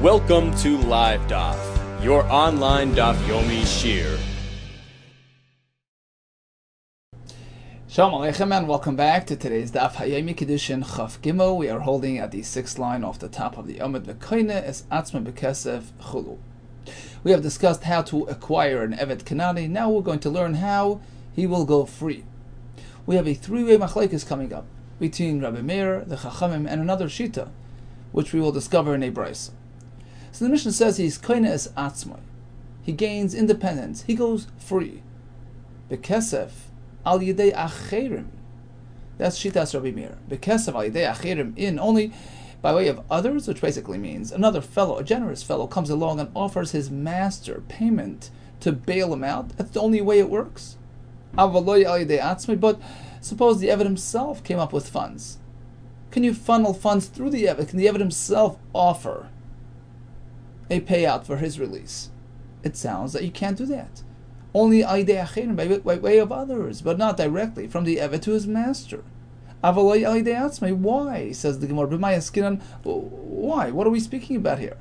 Welcome to Live DAF, your online DAF Yomi Shir. Shalom Aleichem and welcome back to today's DAF Hayomi KIDDUSHIN Chaf Gimel. We are holding at the sixth line off the top of the Amud V'koine es atzma b'kesef chulu. We have discussed how to acquire an Evet Kanani. Now we're going to learn how he will go free. We have a three-way machlekes coming up between Rabbi Meir, the Chachamim, and another Shita, which we will discover in a brayso. So the Mishnah says he's koine es atzma. He gains independence. He goes free. B'kesef al yidei acherim. That's Shitas Rabbi Meir. B'kesef al yidei acherim, in only by way of others, which basically means another fellow, a generous fellow, comes along and offers his master payment to bail him out. That's the only way it works. Avaloy al yidei atzma. But suppose the Evet himself came up with funds. Can you funnel funds through the Evet? Can the Evet himself offer a payout for his release? It sounds that you can't do that. Only by way of others, but not directly from the Evet to his master. Why? Says the Gemara. Why? What are we speaking about here?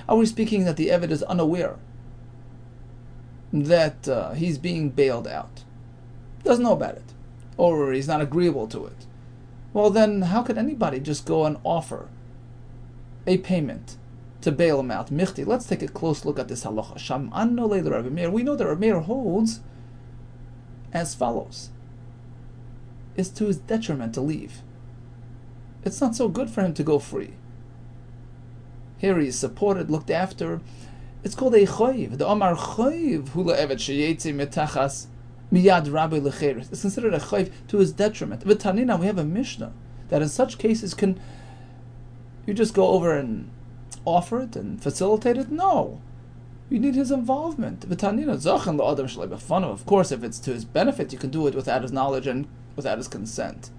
Are we speaking that the Evet is unaware that he's being bailed out? Doesn't know about it, or he's not agreeable to it? Well, then how could anybody just go and offer a payment to bail him out? Michti. Let's take a close look at this halacha. We know that Rabbi Meir holds as follows. It's to his detriment to leave. It's not so good for him to go free. Here he is supported, looked after. It's called a choiv. The Omar choiv hula evet sheyetzi metachas miyad rabbi lecheres. It's considered a choiv to his detriment. V'tanina, we have a Mishnah that in such cases can you just go over and offer it and facilitate it? No. You need his involvement. Of course, if it's to his benefit, you can do it without his knowledge and without his consent.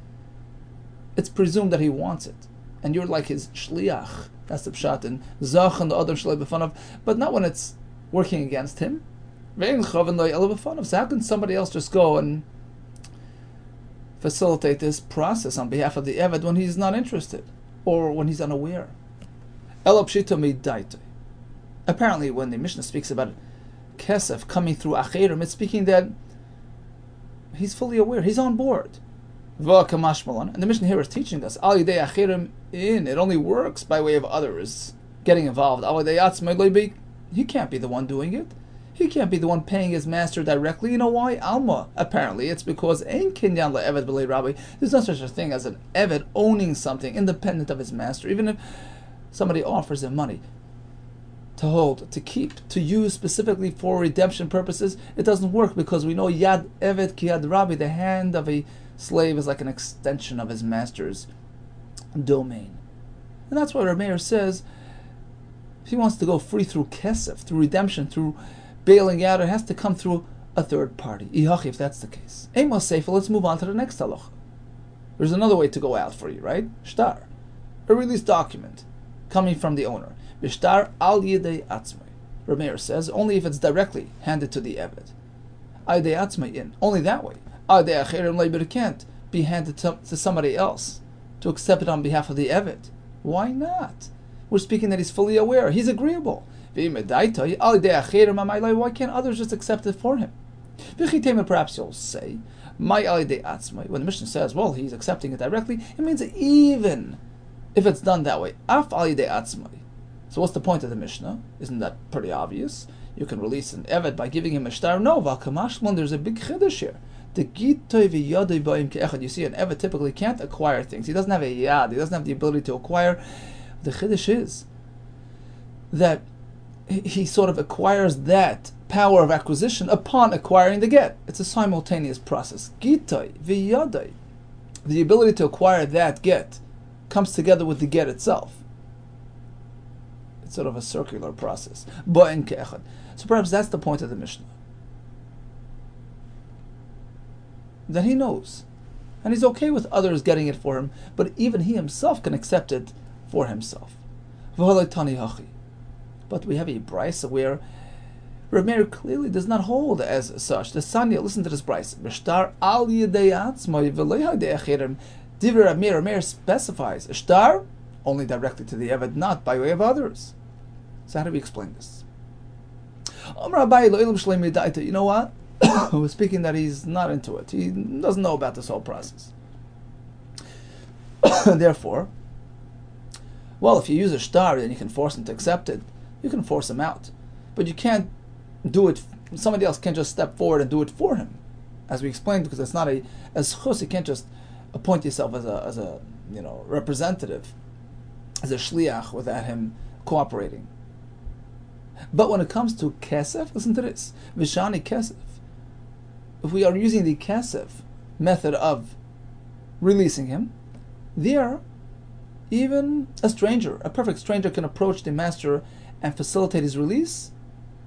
It's presumed that he wants it. And you're like his shliach. That's the pshat. And zach and the other shlei b'fanav. But not when it's working against him. So how can somebody else just go and facilitate this process on behalf of the Evet when he's not interested? Or when he's unaware? Apparently, when the Mishnah speaks about kesef coming through acherim, it's speaking that he's fully aware, he's on board. And the Mishnah here is teaching us, al yidei acherim, it only works by way of others getting involved. He can't be the one doing it. He can't be the one paying his master directly. You know why? Alma. Apparently, it's because ein kinyan le'eved b'lei rabbi. There's no such a thing as an eved owning something independent of his master. Even if somebody offers him money to hold, to keep, to use specifically for redemption purposes, it doesn't work because we know yad eved ki yad rabbi. The hand of a slave is like an extension of his master's domain, and that's why Rabbi Meir says if he wants to go free through kesef, through redemption, through bailing out, it has to come through a third party. If that's the case. Amos Sefer, let's move on to the next halacha. There's another way to go out free, right? Shtar. A release document coming from the owner. Bishtar al yidei atzmai. Rabbi Meir says only if it's directly handed to the Evet. Al yidei atzmai in. Only that way. Al yidei acherim leiber can't be handed to somebody else to accept it on behalf of the Evet. Why not? We're speaking that he's fully aware. He's agreeable. Why can't others just accept it for him? Perhaps you'll say, when the Mishnah says, well, he's accepting it directly, it means that even if it's done that way. So what's the point of the Mishnah? Isn't that pretty obvious? You can release an Evet by giving him a shtar. No, there's a big chiddush here. You see, an Evet typically can't acquire things. He doesn't have a yad. He doesn't have the ability to acquire. The chiddush is that he sort of acquires that power of acquisition upon acquiring the get. It's a simultaneous process. Gitay v'yadai. The ability to acquire that get comes together with the get itself. It's sort of a circular process. So perhaps that's the point of the Mishnah. That he knows. And he's okay with others getting it for him, but even he himself can accept it for himself. But we have a brayso where Rabbi Meir clearly does not hold as such. The Sanya, listen to this brayso. B'shtar al yidei atzmai v'lo yidei acherim. Divrei Rabbi Meir specifies a shtar only directly to the Eved, not by way of others. So how do we explain this? You know what? We're speaking that he's not into it. He doesn't know about this whole process. Therefore, well, if you use a shtar, then you can force him to accept it. You can force him out. But you can't do it. Somebody else can't just step forward and do it for him. As we explained, because it's not a chus, you can't just appoint yourself as a representative, as a shliach, without him cooperating. But when it comes to kesef, listen to this. Vishani kesef. If we are using the kesef method of releasing him, there, even a stranger, a perfect stranger, can approach the master and facilitate his release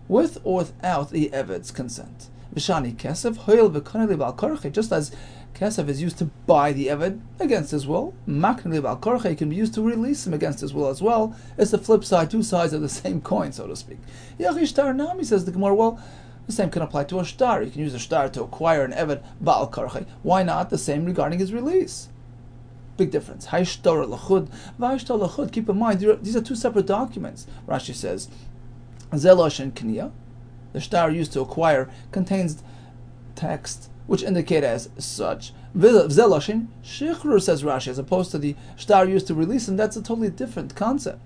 with or without the Eved's consent. Vishani kesef, hoil v'kaneli b'al korche, just as kesef is used to buy the Eved against his will, makneli b'al korche can be used to release him against his will as well. It's the flip side, two sides of the same coin, so to speak. Yachi shtar nami, says the Gemara. Well, the same can apply to a shtar. You can use a shtar to acquire an Eved ba'al korche. Why not the same regarding his release? Big difference. Hayshtar lachud, v'hayshtar lachud. Keep in mind, these are two separate documents. Rashi says, zeloshin kniya, the shtar used to acquire, contains text which indicate as such. Zeloshin shichrur, says Rashi, as opposed to the shtar used to release him. That's a totally different concept,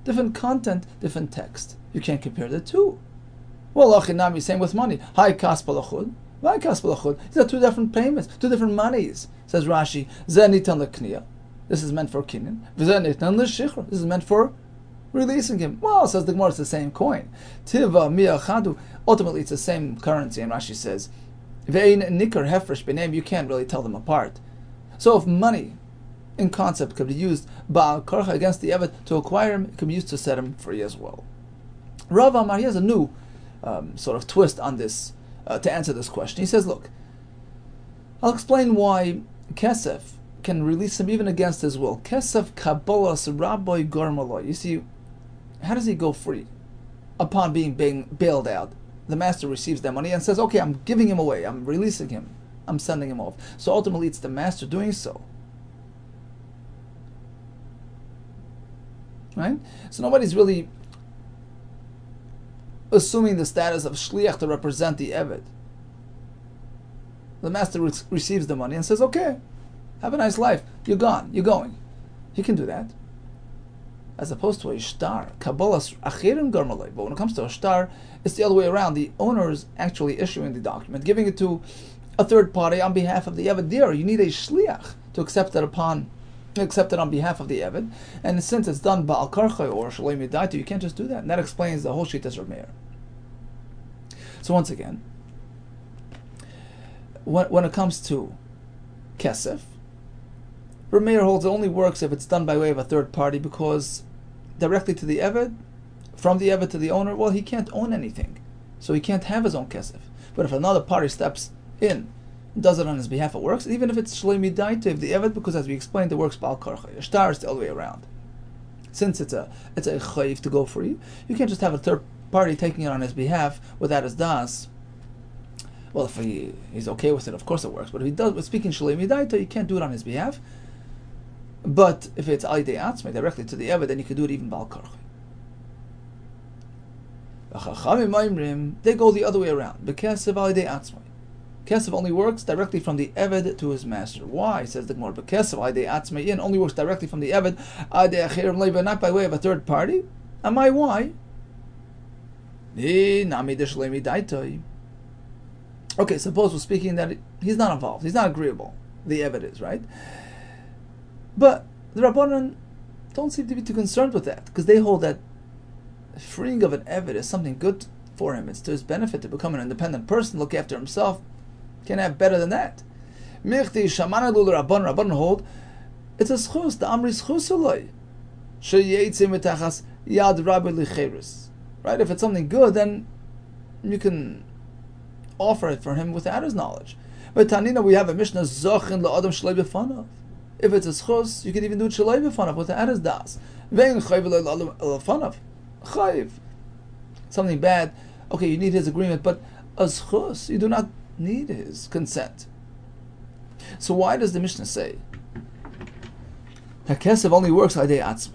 different content, different text. You can't compare the two. Well, achinami, same with money. Hay kaspa lachud, v'hay kaspa lachud. These are two different payments, two different monies. Says Rashi, zenitan lekniya. This is meant for kinyan. V'zenitan l'shichrur. This is meant for releasing him. Well, says the Gemara, it's the same coin. Tiva miachadu. Ultimately, it's the same currency. And Rashi says, ve'in nikar hefresh b'neim. You can't really tell them apart. So, if money, in concept, could be used ba'al korcha against the Eved to acquire him, it can be used to set him free as well. Rav Amar, he has a new sort of twist on this to answer this question. He says, look, I'll explain why kesef can release him even against his will. Kesef kabolas rabbi gormalo. You see, how does he go free? Upon being bailed out, the master receives that money and says, okay, I'm giving him away, I'm releasing him, I'm sending him off. So ultimately it's the master doing so. Right? So nobody's really assuming the status of shliach to represent the Eved. The master receives the money and says, okay, have a nice life. You're gone. You're going. He can do that. As opposed to a shtar. Kabbalas achirim garmalei. But when it comes to a shtar, it's the other way around. The owner is actually issuing the document, giving it to a third party on behalf of the Eved. There, you need a shliach to accept it on behalf of the Eved. And since it's done ba'al karcha or shalei midaitu, you can't just do that. And that explains the whole shittas Rabbi Meir. So once again, when it comes to kesef, Rabbi Meir holds it only works if it's done by way of a third party, because directly to the Eved, from the Eved to the owner, well, he can't own anything, so he can't have his own kesef. But if another party steps in and does it on his behalf, it works, even if it's shlei midaitiv, the Eved, because as we explained, it works ba'al karcha. A shtar is the other way around. Since it's a chayiv to go free, you can't just have a third party taking it on his behalf without his das. Well, if he's okay with it, of course it works. But if he does, speaking shalei midaita, you can't do it on his behalf. But if it's alidei atzmai, directly to the Eved, then you can do it even ba'al karcha. They go the other way around. B'kesev alidei atzmai. Kesef only works directly from the Eved to his master. Why? Says the Gemara. B'kesev alidei atzmai only works directly from the Eved, alidei achirim leiva, not by way of a third party. Am I why? Okay, suppose we're speaking that he's not involved, he's not agreeable. The Eved is, right? But the Rabbanan don't seem to be too concerned with that, because they hold that freeing of an Eved is something good for him. It's to his benefit to become an independent person, look after himself. Can't have better than that. Rabbanan hold it's a schus, the Amri schusuloi. Yad Rabbi Licheris. Right? If it's something good, then you can offer it for him without his knowledge. But Tanina, we have a Mishnah, Zochin la'adam shalei b'fanav. If it's a schus, you can even do it shalei b'fanav without his das. Ve'in chayiv l'fanav. Chayiv. Something bad, okay, you need his agreement, but a schus, you do not need his consent. So why does the Mishnah say Hakesef only works Aidei Atzmai.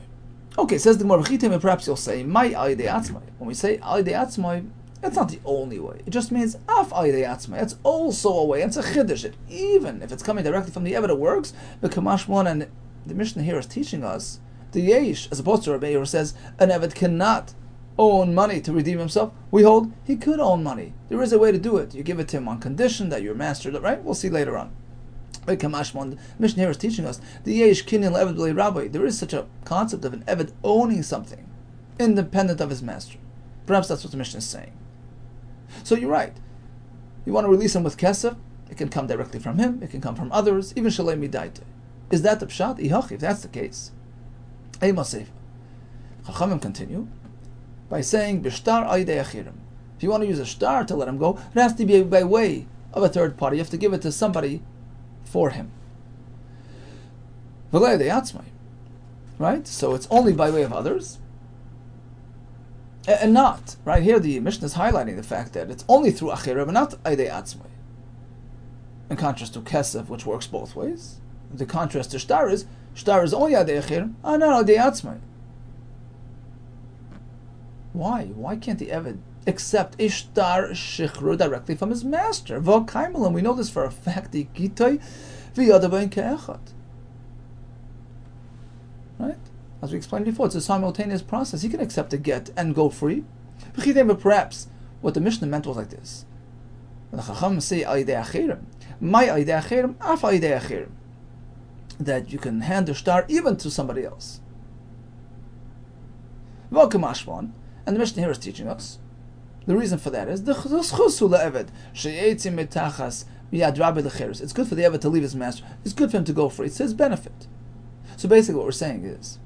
Okay, says the Gemara, perhaps you'll say, my Aidei Atzmai. When we say Aidei Atzmai, that's not the only way. It just means Af Aidei Atzmai. It's also a way. It's a Chiddush. Even if it's coming directly from the Eved, it works. The Kamashmon and the Mishnah here is teaching us, the Yesh, as opposed to Rabbi Yehuda, says, an Eved cannot own money to redeem himself. We hold, he could own money. There is a way to do it. You give it to him on condition that you're mastered, right? We'll see later on. The Mishnah here is teaching us the Yesh Kinyan Eved B'lei Rabbi. There is such a concept of an Eved owning something independent of his master. Perhaps that's what the Mishnah is saying. So you're right. You want to release him with Kesef, it can come directly from him, it can come from others, even Shalei Midaite. Is that the Pshat? If that's the case. Eima Sefer. Chachamim continue by saying Bishtar Aidei Achirim. If you want to use a star to let him go, it has to be by way of a third party. You have to give it to somebody for him. Right? So it's only by way of others. And not, right here the Mishnah is highlighting the fact that it's only through Achirim, but not Aidei Atzmai. In contrast to Kesef, which works both ways. The contrast to Shtar is only Aidei Achirim, and not Aidei Atzmai. Why? Why can't the Eved accept a Shtar Shichru directly from his master? And we know this for a fact. The Gitoi v'yadabayin ke'echad. Right? As we explained before, it's a simultaneous process. He can accept a get and go free. But perhaps what the Mishnah meant was like this. When the Chacham say Aidei Achirim, my Aidei Achirim, Af Aidei Achirim, that you can hand the Shtar even to somebody else. V'kamashmon. And the Mishnah here is teaching us. The reason for that is the chuschu le'eved she'etzim metachas miyad rabbi lecheres. It's good for the Eved to leave his master. It's good for him to go free. It's his benefit. So basically, what we're saying is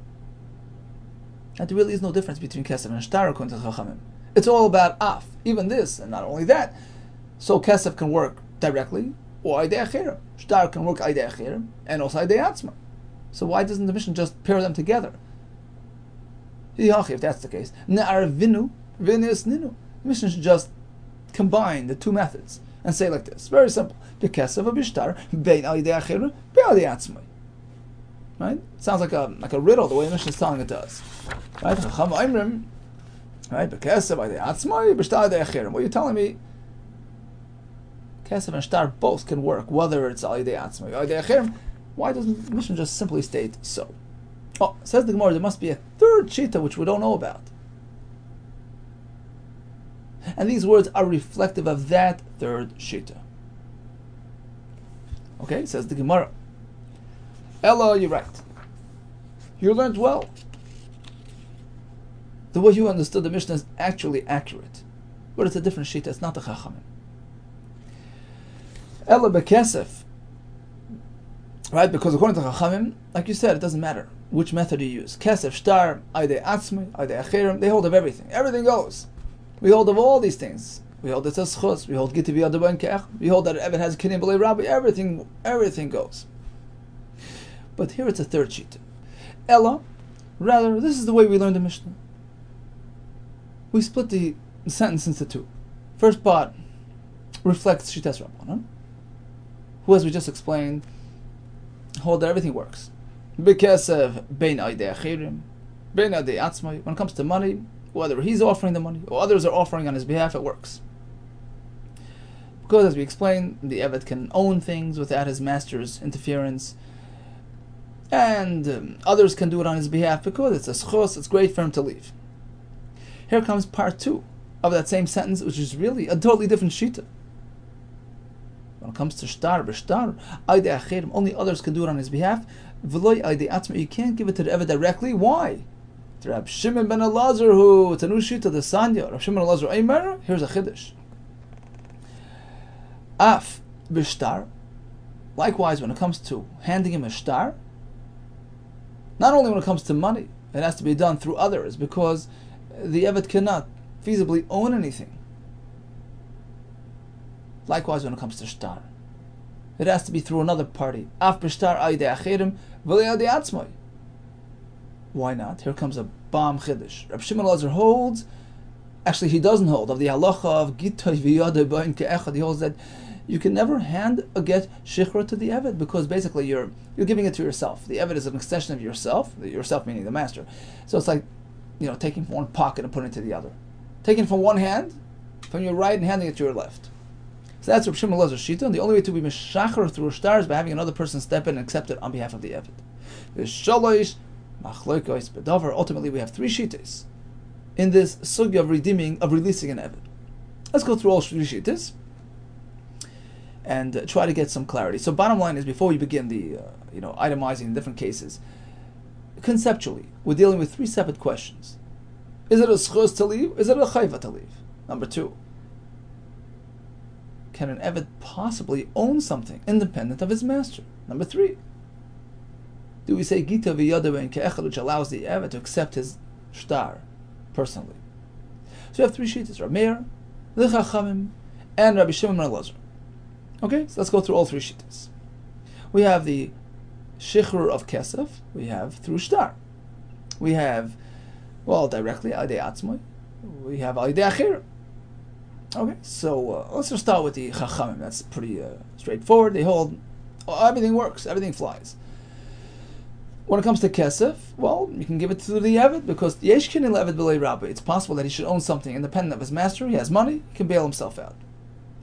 that there really is no difference between Kesef and Shtar according to Chachamim. It's all about Af. Even this, and not only that. So Kesef can work directly, or Aidei Achirim. Shtar can work Aidei Achirim, and also Aidei Atzma. So why doesn't the Mishnah just pair them together? If that's the case, Na'ar vinu, vinis ninu. The Mishnah should just combine the two methods and say like this. Very simple. B'kesef v'bishtar, bein Aidei Achirim, bein Aidei Atzma. Right? It sounds like a riddle the way the Mishnah is telling it does. Right? Chacham Oimrim, right? B'kesef Aidei Atzma, b'shtar Aidei Achirim. What are you telling me? Kesef and Shtar both can work, whether it's Aidei Atzma or Aidei Achirim. Why doesn't the Mishnah just simply state so? Oh, says the Gemara, there must be a third shita which we don't know about. And these words are reflective of that third shita. Okay, says the Gemara. Ella, you're right. You learned well. The way you understood the Mishnah is actually accurate. But it's a different shita, it's not the Chachamim. Ella bekesef. Right, because according to Chachamim, like you said, it doesn't matter which method you use. Kesef, Shtar, Aidei Atzmai, Aidei Achirim, they hold of everything. Everything goes. We hold of all these things. We hold it's a schus. We hold Giti v'yadabayin ke'ech. We hold that Eved has Kinyan B'lei Rabbi. Everything goes. But here it's a third sheet. Ella, rather, this is the way we learned the Mishnah. We split the sentence into two. First part reflects Shitas Rabbanan, who, as we just explained, hold that everything works. B'kesef bein Aidei Achirim, bein Aidei Atzmai. When it comes to money, whether he's offering the money or others are offering on his behalf, it works. Because, as we explained, the Eved can own things without his master's interference, and others can do it on his behalf because it's a schos, it's great for him to leave. Here comes part 2 of that same sentence, which is really a totally different shita. When it comes to Shtar, B'shtar, Aidei Achirim, only others can do it on his behalf. V'loi Aidei Atzma, you can't give it to the Eved directly. Why? To Rab Shimon ben Elazar, who it's a new shita, the Sanya, Rab Shimon ben Elazar Eimer, here's a chiddush. Af B'shtar, likewise when it comes to handing him a shtar, not only when it comes to money, it has to be done through others, because the Eved cannot feasibly own anything. Likewise when it comes to shtar, it has to be through another party. Af b'shtar Aidei Achirim v'lei Aidei Atzmai. Why not? Here comes a bomb chiddush. Rab Shimon Elazar holds, actually he doesn't hold, of the halacha of Gittai v'yadabayin ke'echad. He holds that you can never hand a get shichra to the Eved, because basically you're giving it to yourself. The Eved is an extension of yourself meaning the master. So it's like, taking from one pocket and putting it to the other. Taking from one hand, from your right, and handing it to your left. So that's Reb Shimon Elazar's shita, and the only way to be mishacher through a shtar is by having another person step in and accept it on behalf of the Eved. Ultimately, we have three shitas in this sugya of releasing an Eved. Let's go through all three shitas and try to get some clarity. So bottom line is, before we begin the itemizing different cases, conceptually, we're dealing with three separate questions. Is it a schus to leave? Is it a chayva to leave? Number two, can an Eved possibly own something independent of his master? Number three, do we say Gita v'yada ben ke'echad, which allows the Eved to accept his shtar personally? So we have three shittas: Rabbi Meir, the Chachamim, and Rabbi Shimon ben Elazar. Okay, so let's go through all three shittas. We have the shichrur of kesef. We have through shtar. We have, directly al yedei atzmai. We have al yedei acher. Okay, so let's just start with the Chachamim. That's pretty straightforward. They hold everything works, everything flies. When it comes to kesef, you can give it to the Eved, because yesh kinin le'eved b'lei rabbi. It's possible that he should own something independent of his master. He has money, he can bail himself out.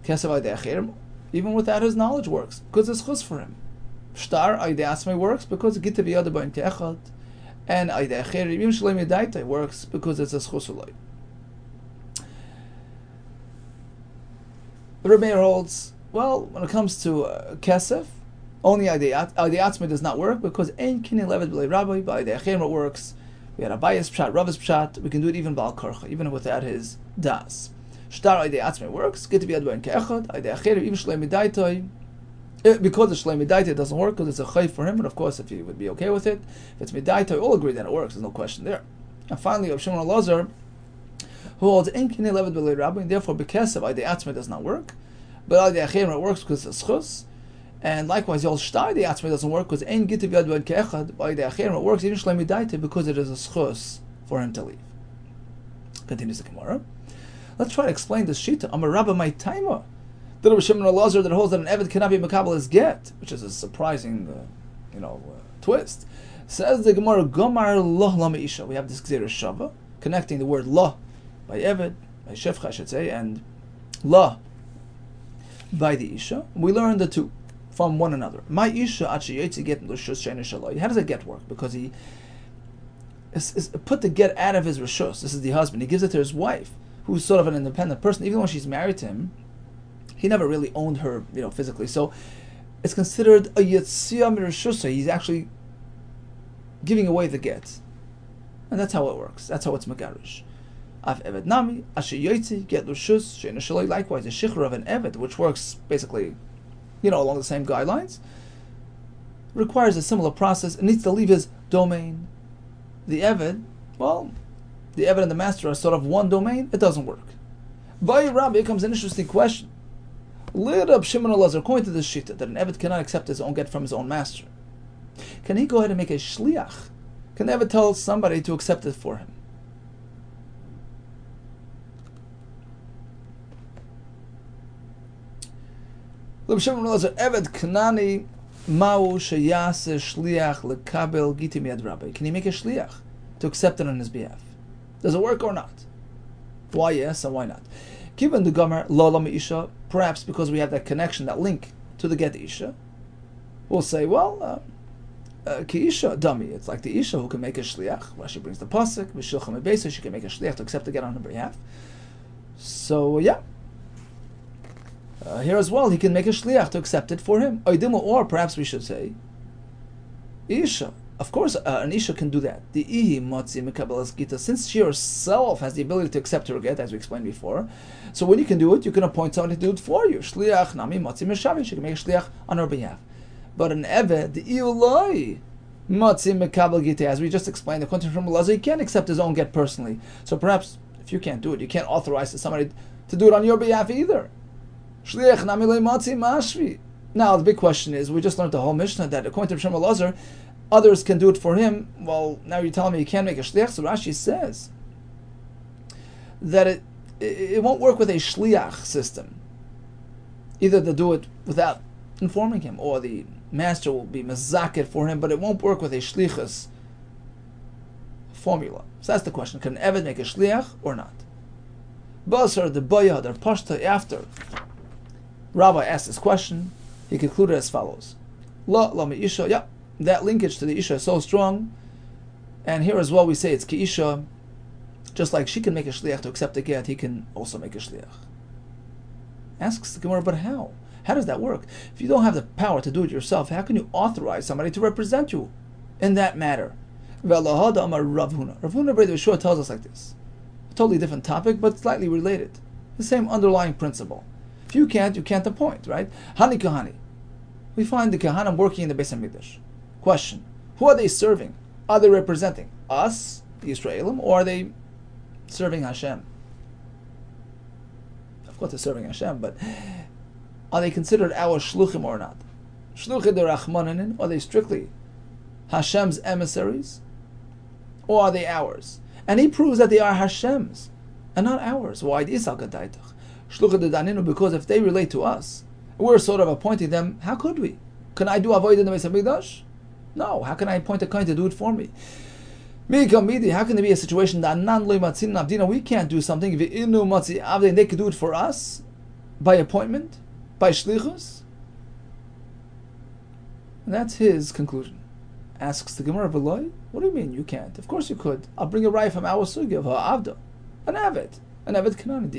Kesef al yedei acher, even without his knowledge, works because it's chus for him. Shtar al yedei atzmai works because gita v'yada b'in ke'echad, and al yedei acher even shalem yadaita works because it's a chus ulay. The Rabbi Meir holds, when it comes to kesef, only al yedei atzmai does not work because ein kinin le'eved b'lei rabbi, but al yedei acher it works. We had Abaye's pshat, Rav's pshat. We can do it even b'al karcha, even without his das. Shtar al yedei atzmai works. Gita v'yada b'in ke'echad. Al yedei acher even shalem yadaita. Because it's shalem midaita, it doesn't work because it's a chayv for him. But of course, if he would be okay with it, if it's midaita, we all agree that it works. There's no question there. And finally, Reb Shimon Elazar, who holds ein kinei le'eved b'lei rabbi, and therefore b'kesev al yedei atzmai does not work, but al yedei acher it works because it's chus. And likewise, the old shtar the atzmai doesn't work because ein gita v'yad b'en ke'echad, al yedei acher it works even shalem midaita because it is a chus for him to leave. Continues the Gemara. Let's try to explain this shita. Amar Rabba my taima. The Rabbi Shimon Elazar that holds that an Eved cannot be makabel his get, which is a surprising, twist. Says the Gemara, Gomar loh lama isha. We have this gzeira shava connecting the word loh by Eved, by shefcha I should say, and loh by the isha. We learn the two from one another. My isha achiyetzi get l'shus she'en shaloi. How does a get work? Because he put the get out of his rishus. This is the husband. He gives it to his wife, who's sort of an independent person, even when she's married to him. He never really owned her, physically. So it's considered a yetzia mirushusa. He's actually giving away the get, and that's how it works. That's how it's megarish. Av eved nami asher yotzi get lushus she'en shaloi. Likewise, the shichur of an eved, which works basically, along the same guidelines, requires a similar process. It needs to leave his domain. The eved, the eved and the master are sort of one domain. It doesn't work. By Rabbi comes an interesting question. Reb Shimon Elazar, according to this shita, that an Eved cannot accept his own get from his own master, can he go ahead and make a shliach? Can the Eved tell somebody to accept it for him? Reb Shimon Elazar, Eved Kanani Ma'u sheyase shliach lekabel giti miyad rabbi. Can he make a shliach to accept it on his behalf? Does it work or not? Why yes and why not? Given the Gomer lo lama isha, perhaps because we have that connection, that link to the get isha, we'll say, ki isha dummy. It's like the isha who can make a shliach. Rashi brings the pasuk, v'shilcha mebeisa, she can make a shliach to accept the get on her behalf. So here as well, he can make a shliach to accept it for him. Or perhaps we should say, isha. Of course, an isha can do that. The ihi motzi mekabelas gita, since she herself has the ability to accept her get, as we explained before. So when you can do it, you can appoint somebody to do it for you. Shliach nami motzi meshavi. She can make a shliach on her behalf. But an eved, the iuloi motzi mekabel gita, as we just explained, the content from Elazar, he can't accept his own get personally. So perhaps if you can't do it, you can't authorize somebody to do it on your behalf either. Shliach nami le motzi mashvi. Now the big question is, we just learned the whole Mishnah that according to Shem Elazar, others can do it for him. Well, now you're telling me you can't make a shliach. So Rashi says that it won't work with a shliach system. Either they'll do it without informing him, or the master will be mazaket for him, but it won't work with a shlichus formula. So that's the question: can an eved make a shliach or not? Basar the bayad or pashta. After Rabbi asked this question, he concluded as follows: La mi isha. Yeah, that linkage to the isha is so strong, and here as well we say it's ki isha. Just like she can make a shliach to accept a get, he can also make a shliach. Asks the Gemara, but how? How does that work? If you don't have the power to do it yourself, how can you authorize somebody to represent you in that matter? Rav Huna Brei Yeshua tells us like this. A totally different topic, but slightly related. The same underlying principle. If you can't appoint, right? Hani Kahani. We find the Kahanim working in the Beis HaMikdash. Question: who are they serving? Are they representing us, the Israelim, or are they serving Hashem? Of course they're serving Hashem, but are they considered our shluchim or not? Shluchim de Rachmanin, are they strictly Hashem's emissaries? Or are they ours? And he proves that they are Hashem's and not ours. Why? Because if they relate to us, we're sort of appointing them. How could we? Can I do avoid in the Beis HaMikdash? No. How can I appoint a kohen to do it for me? How can there be a situation that we can't do something and they could do it for us by appointment, by shlichus? And that's his conclusion. Asks the Gemara, Veloy, what do you mean you can't? Of course you could. I'll bring a raya from our sugi of ha'avda, an avid kanani.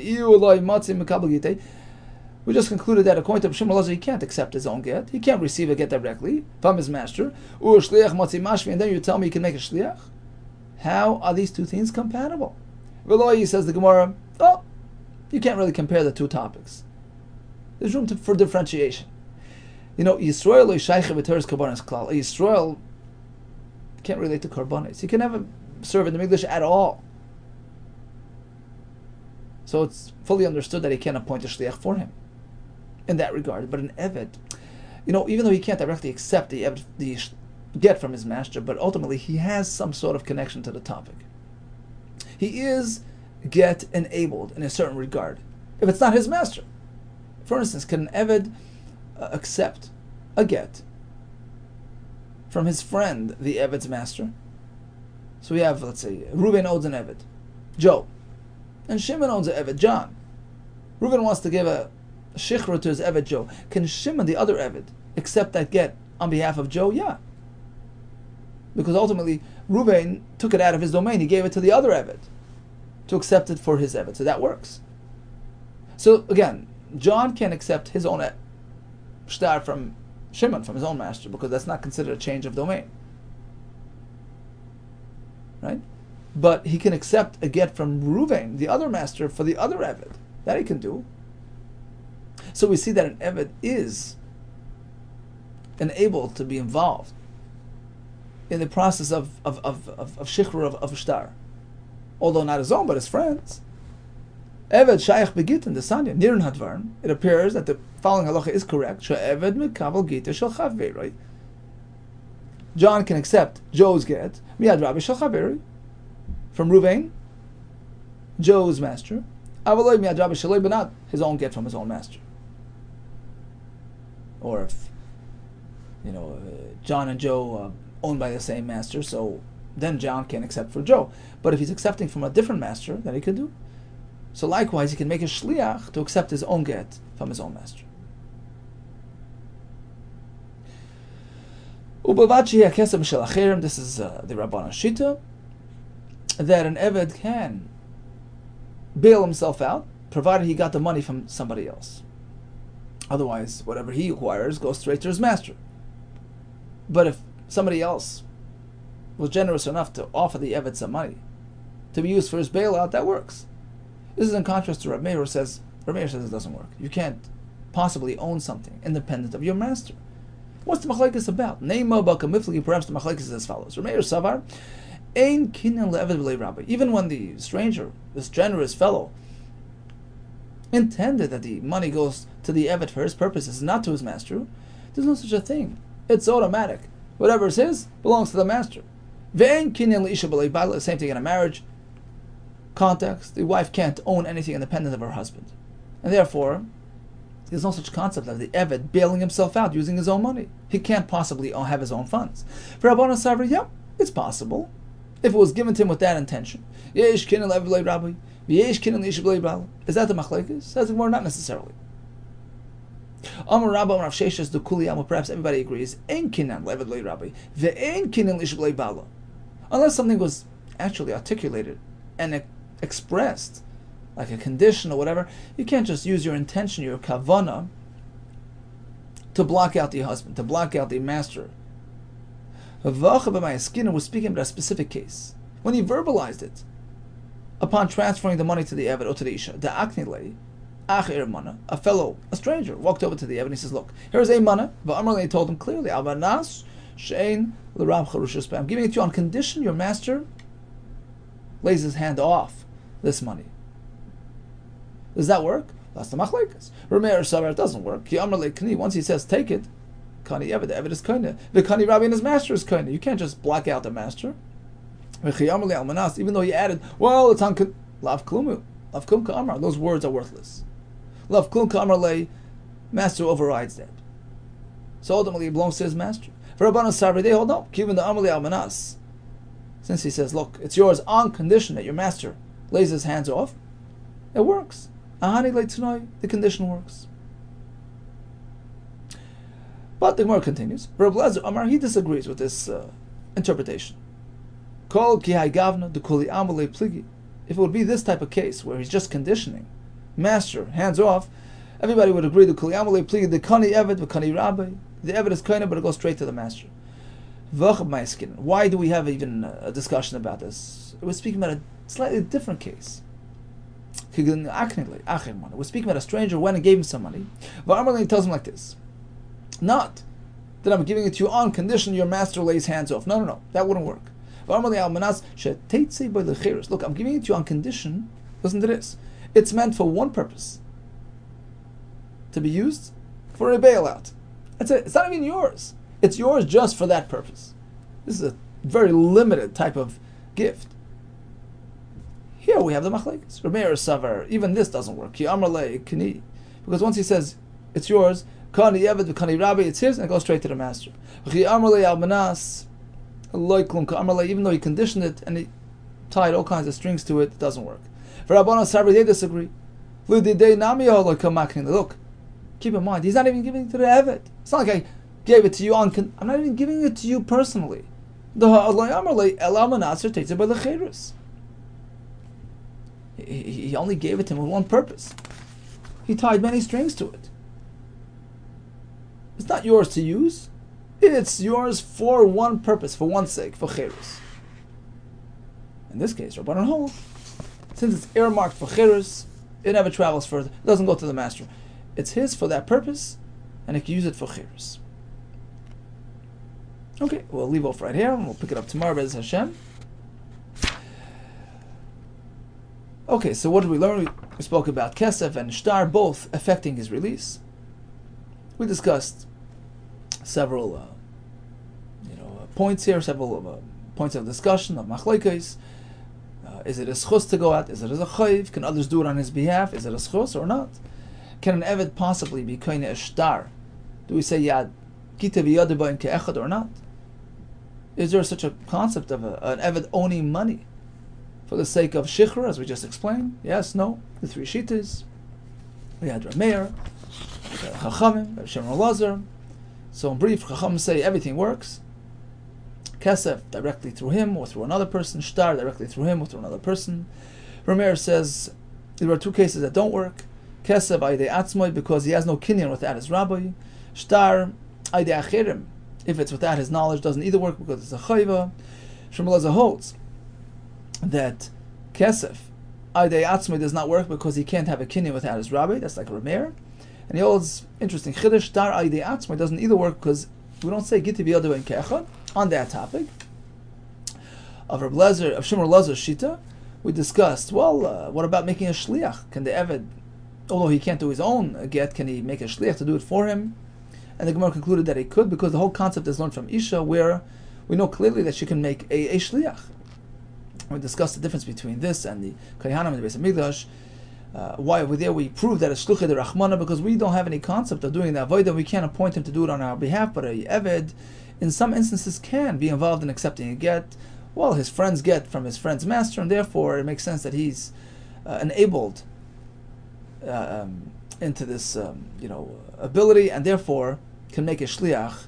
We just concluded that according to Shimon Elazar, he can't accept his own get. He can't receive a get directly from his master. And then you tell me he can make a shliach? How are these two things compatible? Veloy, says the Gemara, you can't really compare the two topics. There's room for differentiation. Yisrael Yisrael can't relate to karbanis. He can never serve in the Mikdash at all. So it's fully understood that he can't appoint a shliach for him in that regard. But an eved, even though he can't directly accept the get from his master, but ultimately he has some sort of connection to the topic. He is get enabled in a certain regard. If it's not his master, for instance, can an eved accept a get from his friend, the eved's master? So we have, let's say, Reuben owns an eved, Joe, and Shimon owns an eved, John. Reuben wants to give a shichra to his eved, Joe. Can Shimon, the other eved, accept that get on behalf of Joe? Yeah. Because ultimately, Reuben took it out of his domain. He gave it to the other eved to accept it for his eved. So that works. So again, John can accept his own shtar from Shimon, from his own master, because that's not considered a change of domain. Right? But he can accept a get from Reuven, the other master, for the other eved. That he can do. So we see that an eved is enabled to be involved in the process of shikhr of shtar, although not his own, but his friends. Eved shaykh begit in the sanya nirin hadvarn. It appears that the following halacha is correct. She'eved mekabel gita shel chaveri. Right? John can accept Joe's get miad rabbi shel chaveri from Reuven, Joe's master. Avaloi miad rabbi shaloi, but not his own get from his own master. Or if John and Joe owned by the same master, so then John can accept for Joe. But if he's accepting from a different master, then he can do. So likewise, he can make a shliach to accept his own get from his own master. This is the Rabbanan Shita, that an eved can bail himself out, provided he got the money from somebody else. Otherwise, whatever he acquires goes straight to his master. But if somebody else was generous enough to offer the eved some money to be used for his bailout, that works. This is in contrast to Rabbi Meir, who says it doesn't work. You can't possibly own something independent of your master. What's the machlekes about? Neima b'kamifligi, perhaps the machlekes is as follows. Rabbi Meir savar, ein kinyan le'eved v'lei rabbi. Even when the stranger, this generous fellow, intended that the money goes to the eved for his purposes, not to his master, there's no such a thing. It's automatic. Whatever is his belongs to the master. Ve'en kinyan le'isha b'lei baal. Same thing in a marriage context. The wife can't own anything independent of her husband, and therefore, There's no such concept of the Eved bailing himself out using his own money. He can't possibly have his own funds. For Rabbanan Savra, yeah, it's possible. If it was given to him with that intention. Is that the machlekes? Says the Gemara, not necessarily. Perhaps everybody agrees. Unless something was actually articulated and expressed, like a condition or whatever, you can't just use your intention, your kavana, to block out the husband, to block out the master. Skinner was speaking about a specific case. When he verbalized it, upon transferring the money to the Eved or to the Isha, the Aknile, a fellow, a stranger, walked over to the Eved and he says, look, here's a mana. He told him clearly, I'm giving it to you on condition your master lays his hand off this money. Does that work? That's the machlekes. Rameir Savar, it doesn't work. Once he says take it, Kani Eved, the Eved is kaina. The Kani Rabbi and his master is kaina. You can't just block out the master. Even though he added, well, it's on Lav Klumu. Lav Klum Ka'amar. Those words are worthless. Lav Klum Ka'amar lay, master overrides that. So ultimately it belongs to his master. For Rabbanan Savri, they hold no. Given the Amali Almanas, since he says, look, it's yours on condition that your master lays his hands off, it works. Ahani lay tonight, the condition works. But the Gemara continues. Rabbi Lezer Amar, he disagrees with this interpretation. Kol ki gavna de kuli amale pligi. If it would be this type of case where he's just conditioning, master hands off, everybody would agree the kuli amale pligi the kani eved the kani rabbi. The eved is kind but it goes straight to the master. Why do we have even a discussion about this? We're speaking about a slightly different case. We're speaking about a stranger went and gave him some money. He tells him like this. Not that I'm giving it to you on condition your master lays hands off. No. That wouldn't work. Look, I'm giving it to you on condition. Listen to this. It's meant for one purpose. To be used for a bailout. That's it. It's not even yours. It's yours just for that purpose. This is a very limited type of gift. Here we have the machlekes. Rameir Savar. Even this doesn't work. Because once he says it's yours, Kani Eved, Kani Rabbi, it's his, and it goes straight to the master. Even though he conditioned it and he tied all kinds of strings to it, it doesn't work. For Rabbanan Sabri, they disagree. Look, keep in mind, he's not even giving it to the Eved. It's not like I gave it to you on. I'm not even giving it to you personally. He only gave it to him with one purpose. He tied many strings to it. It's not yours to use. It's yours for one purpose, for one sake, for cherus. In this case, Rabbanan hold, since it's earmarked for cherus, it never travels further. It doesn't go to the master. It's his for that purpose, and he can use it for cherus. Okay, we'll leave off right here, and we'll pick it up tomorrow, Bez Hashem. Okay, so what did we learn? We spoke about Kesef and Shtar, both affecting his release. We discussed several points here, several points of discussion of machlekes. Is it a schus to go out? Is it a chayiv? Can others do it on his behalf? Is it a schus or not? Can an eved possibly be kind of a shtar? Do we say yad kita v'yadeba in ke'echad or not? Is there such a concept of an eved owning money for the sake of shichra, as we just explained? Yes, no. The three shittas. We had Rameir, Chachamim, Shemar Lazar. So in brief, Chachamim say everything works. Kesef directly through him or through another person. Shtar directly through him or through another person. Rameir says there are two cases that don't work. Kesef aydei atzmoi, because he has no kinyan without his rabbi. Shtar aydei achirim, if it's without his knowledge, doesn't either work because it's a chayva. Shemar Lazar holds that Kesef aydei atzmoi does not work because he can't have a kinyan without his rabbi. That's like Rameir. And he holds, interesting, Chiddush, Shtar aydei atzmoi doesn't either work because we don't say Giti v'yadu in ke'echad. On that topic of Rabbi Lezer, of Shimon Lezer's shita, we discussed, what about making a shliach? Can the eved, although he can't do his own get, can he make a shliach to do it for him? And the Gemara concluded that he could, because the whole concept is learned from Isha, where we know clearly that she can make a shliach. We discussed the difference between this and the Kayhanim and the Beis Hamikdash. Why over there we prove that it's shluchei derachmana, because we don't have any concept of doing the avodah. We can't appoint him to do it on our behalf, but a eved, in some instances, can be involved in accepting a get. Well, his friends get from his friend's master, and therefore it makes sense that he's enabled into this ability, and therefore can make a shliach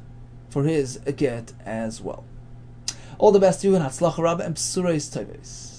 for his get as well. All the best to you, and hatzlacha rabba and psureis toves.